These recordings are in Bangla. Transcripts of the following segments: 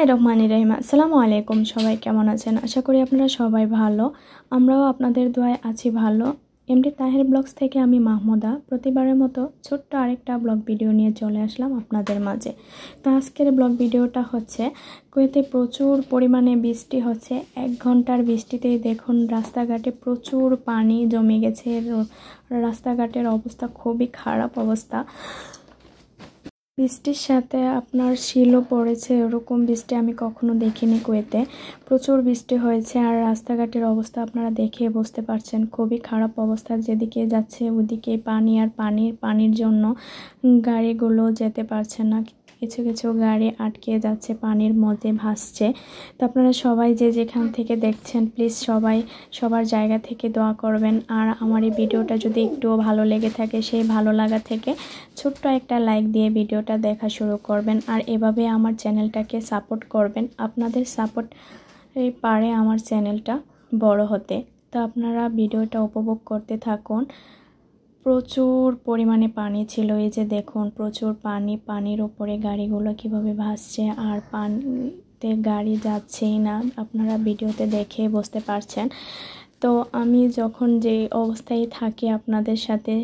রহমানির রহিম আসসালামু আলাইকুম। সবাই কেমন আছেন? আশা করি আপনারা সবাই ভালো। আমরাও আপনাদের দোয়ায় আছি ভালো। এমডি তাহের ব্লগস থেকে আমি মাহমুদা প্রতিবারের মতো ছোট্ট আরেকটা ব্লগ ভিডিও নিয়ে চলে আসলাম আপনাদের মাঝে। তো আজকের ব্লগ ভিডিওটা হচ্ছে কুয়েতে প্রচুর পরিমাণে বৃষ্টি হচ্ছে। 1 ঘন্টার বৃষ্টিতেই দেখুন রাস্তাঘাটে প্রচুর পানি জমে গেছে। রাস্তাঘাটের অবস্থা খুবই খারাপ অবস্থা। বৃষ্টির সাথে আপনার শিলও পড়েছে, এরকম বৃষ্টি আমি কখনো দেখিনি কুয়েতে। প্রচুর বৃষ্টি হয়েছে আর রাস্তাঘাটের অবস্থা আপনারা দেখে বুঝতে পারছেন খুবই খারাপ অবস্থা। যেদিকে যাচ্ছে ওদিকে পানি আর পানির জন্য গাড়িগুলো যেতে পারছে না। কিছু কিছু গাড়ি আটকে যাচ্ছে, পানির মধ্যে ভাসছে। তো আপনারা সবাই যে যেখান থেকে দেখছেন প্লিজ সবাই সবার জায়গা থেকে দোয়া করবেন। আর আমার এই ভিডিওটা যদি একটুও ভালো লেগে থাকে সেই ভালো লাগা থেকে ছোট্ট একটা লাইক দিয়ে ভিডিওটা দেখা শুরু করবেন। আর এভাবে আমার চ্যানেলটাকে সাপোর্ট করবেন। আপনাদের সাপোর্ট পারে আমার চ্যানেলটা বড় হতে। তো আপনারা ভিডিওটা উপভোগ করতে থাকুন। প্রচুর পরিমাণে পানি ছিল, এই যে দেখুন প্রচুর পানি, পানির উপরে গাড়িগুলো কিভাবে ভাসছে আর পানিতে গাড়ি যাচ্ছেই না, আপনারা ভিডিওতে দেখে বুঝতে পারছেন। তো আমি যখন যে অবস্থায় থাকি আপনাদের সাথে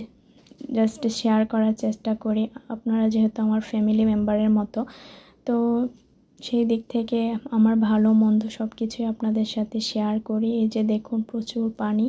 জাস্ট শেয়ার করার চেষ্টা করি, আপনারা যেহেতু আমার ফ্যামিলি মেম্বারের মতো, তো সেই দিক থেকে আমার ভালো মন্দ সব কিছুই আপনাদের সাথে শেয়ার করি। এই যে দেখুন প্রচুর পানি।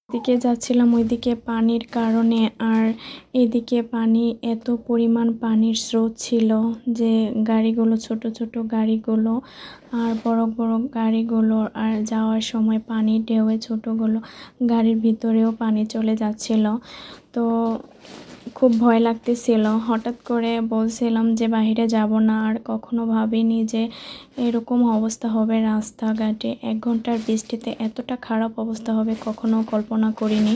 দিকে যাচ্ছিলাম ওইদিকে পানির কারণে, আর এদিকে পানি এত পরিমাণ পানির স্রোত ছিল যে গাড়িগুলো, ছোট ছোট গাড়িগুলো আর বড় বড় গাড়িগুলো আর যাওয়ার সময় পানি ঢেউয়ে ছোটগুলো গাড়ির ভিতরেও পানি চলে যাচ্ছিল। তো খুব ভয় লাগতেছিল। হঠাৎ করে বলছিলাম যে বাইরে যাব না, আর কখনো ভাবিনি যে এরকম অবস্থা হবে রাস্তাঘাটে। 1 ঘন্টার বৃষ্টিতে এতটা খারাপ অবস্থা হবে কখনো কল্পনা করিনি।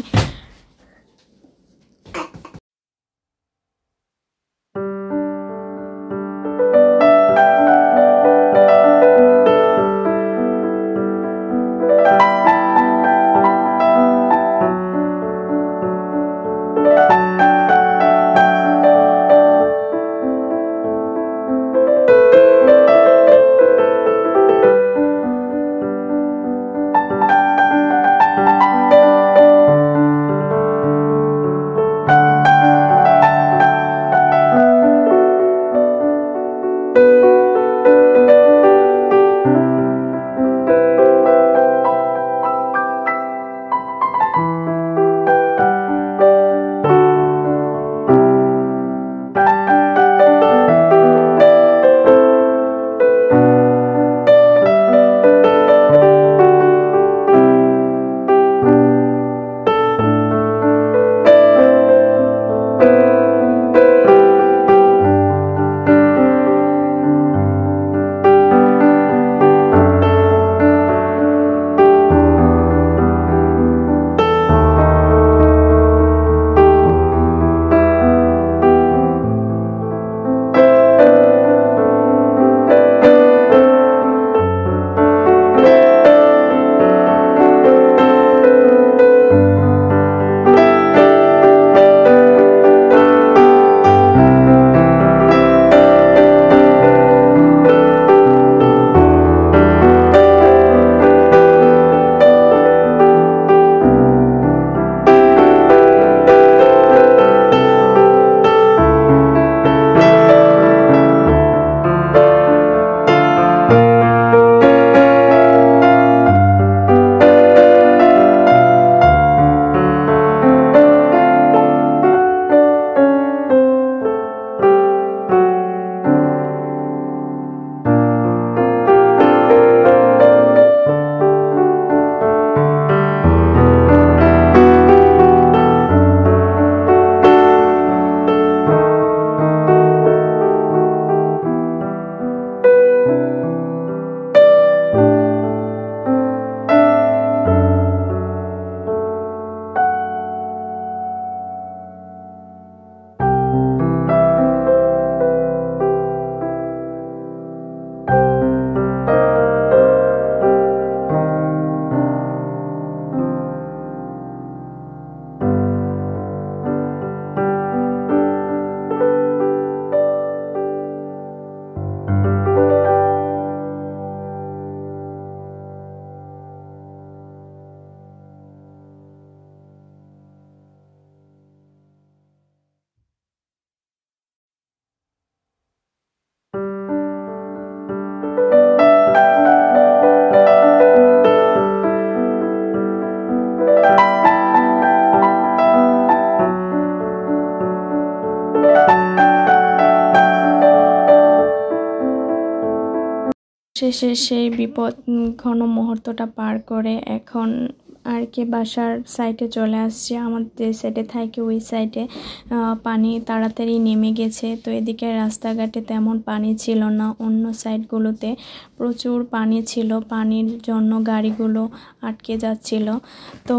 শেষে সেই বিপদ ঘন মুহূর্তটা পার করে এখন আর কি বাসার সাইডে চলে আসছে। আমাদের সাইডে থাকে ওই সাইডে পানি তাড়াতাড়ি নেমে গেছে। তো এদিকে রাস্তাঘাটে তেমন পানি ছিল না, অন্য সাইডগুলোতে প্রচুর পানি ছিল, পানির জন্য গাড়িগুলো আটকে যাচ্ছিল। তো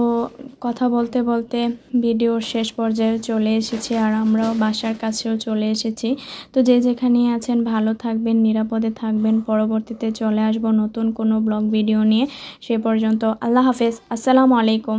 কথা বলতে বলতে ভিডিওর শেষ পর্যায়ে চলে এসেছি আর আমরাও বাসার কাছেও চলে এসেছি। তো যে যেখানে আছেন ভালো থাকবেন, নিরাপদে থাকবেন। পরবর্তীতে চলে আসবো নতুন কোনো ব্লগ ভিডিও নিয়ে। সে পর্যন্ত আল্লাহ হাফেজ। আসসালামু আলাইকুম।